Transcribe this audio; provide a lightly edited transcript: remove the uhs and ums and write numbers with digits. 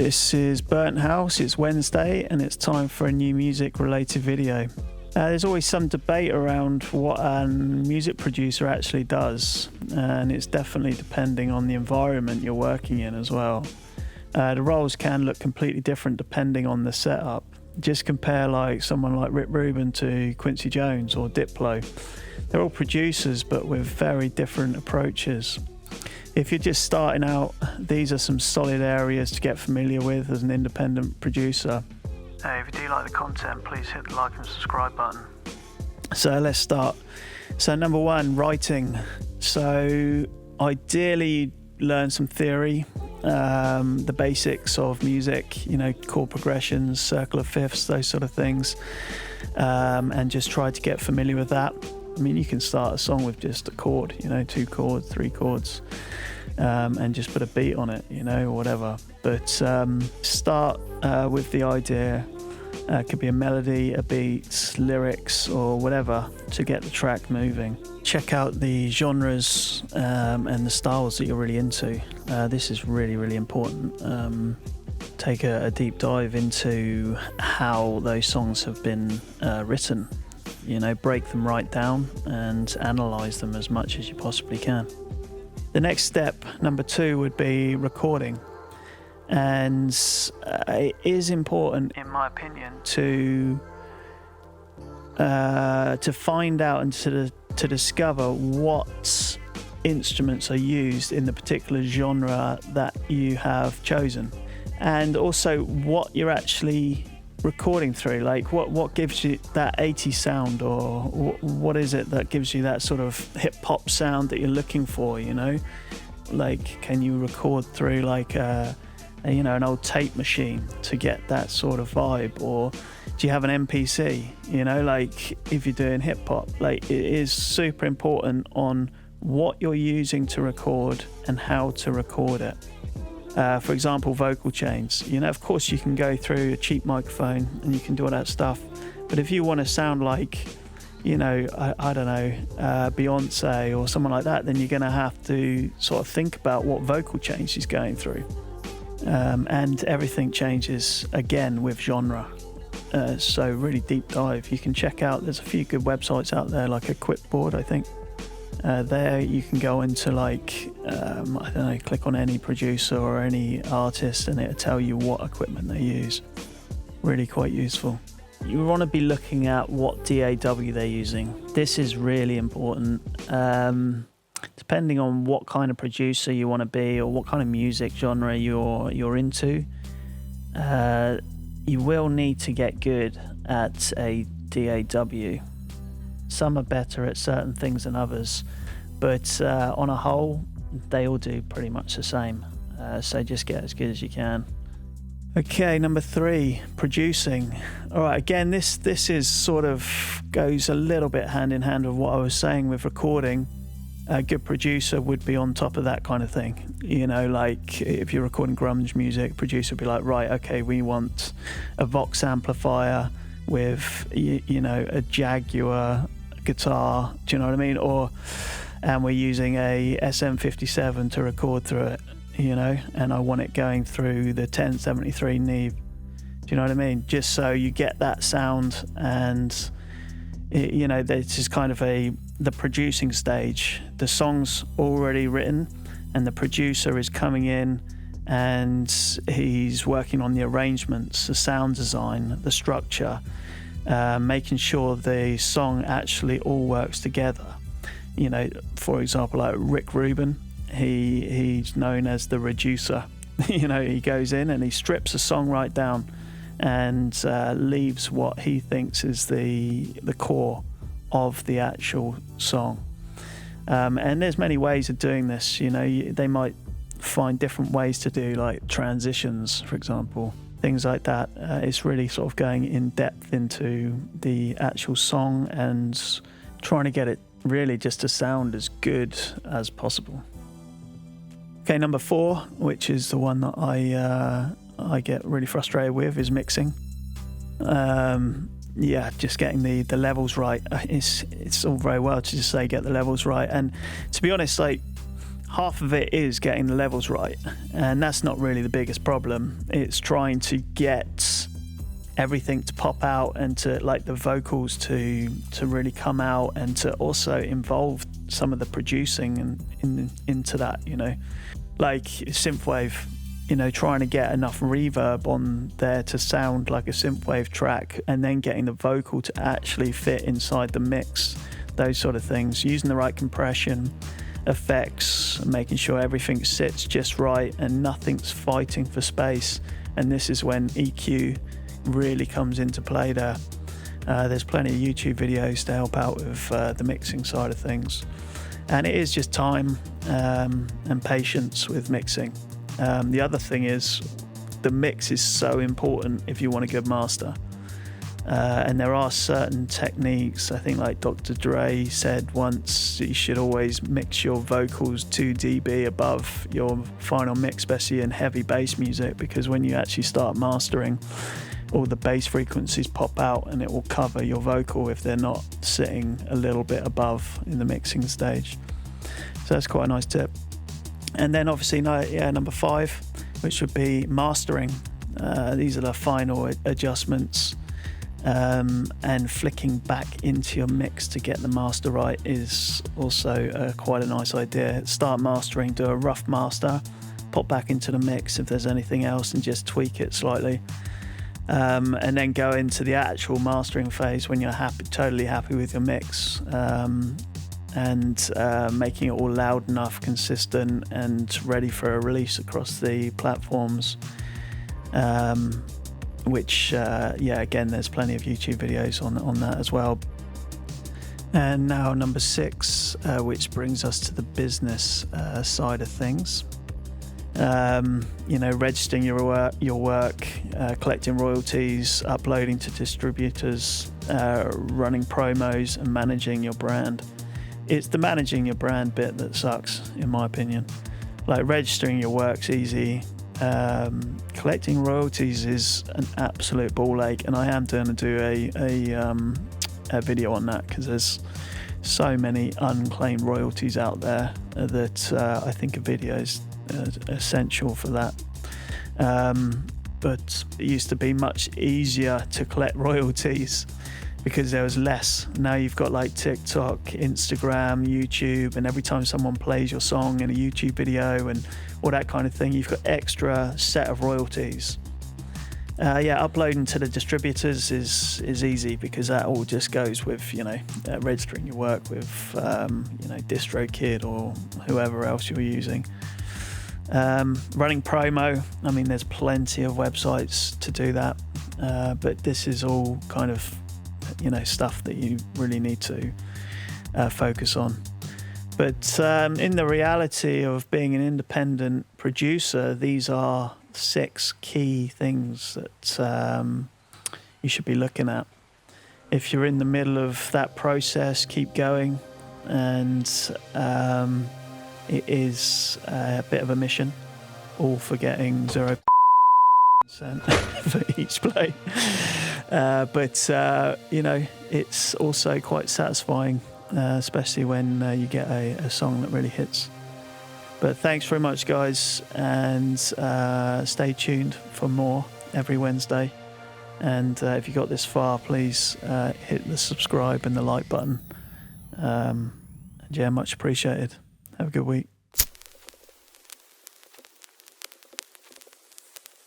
This is Burnt House, it's Wednesday and it's time for a new music related video. There's always some debate around what a music producer actually does, and it's definitely depending on the environment you're working in as well. The roles can look completely different depending on the setup. Just compare like someone like Rick Rubin to Quincy Jones or Diplo. They're all producers but with very different approaches. If you're just starting out, these are some solid areas to get familiar with as an independent producer. If you do like the content, please hit the like and subscribe button. So let's start. So number one, writing. So ideally learn some theory, the basics of music, chord progressions, circle of fifths, those sort of things, and just try to get familiar with that. I mean, you can start a song with just a chord, 2 chords, 3 chords, and just put a beat on it, or whatever. But start with the idea. It could be a melody, a beat, lyrics, or whatever to get the track moving. Check out the genres and the styles that you're really into. This is really, really important. Take a deep dive into how those songs have been written. Break them right down and analyze them as much as you possibly can. The next step, number 2, would be recording. And it is important, in my opinion, to find out and to discover what instruments are used in the particular genre that you have chosen, and also what you're actually recording through. Like what gives you that 80s sound, or what is it that gives you that sort of hip hop sound that you're looking for? Like, can you record through like an old tape machine to get that sort of vibe, or do you have an MPC? Like if you're doing hip hop, like it is super important on what you're using to record and how to record it. For example, vocal chains. Of course you can go through a cheap microphone and you can do all that stuff, but if you want to sound like, I don't know, Beyonce or someone like that, then you're going to have to sort of think about what vocal chains she's going through. And everything changes again with genre. So really deep dive. You can check out, there's a few good websites out there, like Equipboard, I think. There you can go into like, I don't know, click on any producer or any artist and it'll tell you what equipment they use. Really quite useful. You want to be looking at what DAW they're using. This is really important. Depending on what kind of producer you want to be or what kind of music genre you're into, you will need to get good at a DAW. Some are better at certain things than others, but on a whole, they all do pretty much the same. So just get as good as you can. Okay, number 3, producing. All right, again, this is sort of goes a little bit hand in hand with what I was saying with recording. A good producer would be on top of that kind of thing. Like if you're recording grunge music, producer would be like, right, okay, we want a Vox amplifier with, a Jaguar guitar, do you know what I mean? And we're using a SM57 to record through it, and I want it going through the 1073 Neve. Do you know what I mean? Just so you get that sound, and this is kind of the producing stage. The song's already written and the producer is coming in and he's working on the arrangements, the sound design, the structure, making sure the song actually all works together. For example, like Rick Rubin, he's known as the reducer. He goes in and he strips a song right down and leaves what he thinks is the core of the actual song. And there's many ways of doing this. They might find different ways to do like transitions, for example, things like that. It's really sort of going in depth into the actual song and trying to get it really just to sound as good as possible. Okay, number 4, which is the one that I get really frustrated with, is mixing. Just getting the levels right. It's all very well to just say get the levels right, and to be honest, like half of it is getting the levels right, and that's not really the biggest problem. It's trying to get everything to pop out and to like the vocals to really come out, and to also involve some of the producing and into that, you know, like synthwave, you know, trying to get enough reverb on there to sound like a synthwave track, and then getting the vocal to actually fit inside the mix, those sort of things, using the right compression, effects, making sure everything sits just right and nothing's fighting for space. And this is when EQ really comes into play there. There's plenty of YouTube videos to help out with the mixing side of things, and it is just time and patience with mixing. The other thing is the mix is so important if you want a good master, and there are certain techniques. I think like Dr. Dre said once, you should always mix your vocals 2 dB above your final mix, especially in heavy bass music, because when you actually start mastering, all the bass frequencies pop out and it will cover your vocal if they're not sitting a little bit above in the mixing stage. So that's quite a nice tip. And then obviously number 5, which would be mastering. These are the final adjustments, and flicking back into your mix to get the master right is also quite a nice idea. Start mastering, do a rough master, pop back into the mix if there's anything else and just tweak it slightly. And then go into the actual mastering phase when you're totally happy with your mix, and making it all loud enough, consistent, and ready for a release across the platforms. Which, again, there's plenty of YouTube videos on that as well. And now number 6, which brings us to the business side of things. Registering your work, collecting royalties, uploading to distributors, running promos, and managing your brand. It's the managing your brand bit that sucks, in my opinion. Like, registering your work's easy. Collecting royalties is an absolute ball ache, and I am going to do a video on that, because there's so many unclaimed royalties out there that I think a video is essential for that. But it used to be much easier to collect royalties because there was less. Now you've got like TikTok, Instagram, YouTube, and every time someone plays your song in a YouTube video and all that kind of thing, you've got extra set of royalties. Uploading to the distributors is easy, because that all just goes with, registering your work with, DistroKid or whoever else you're using. Running promo, I mean, there's plenty of websites to do that, but this is all kind of, stuff that you really need to focus on. But in the reality of being an independent producer, these are 6 key things that you should be looking at. If you're in the middle of that process, keep going, and it is a bit of a mission, all for getting 0% for each play. But it's also quite satisfying, especially when you get a song that really hits. But thanks very much, guys, and stay tuned for more every Wednesday. And if you got this far, please hit the subscribe and the like button. Much appreciated. Have a good week.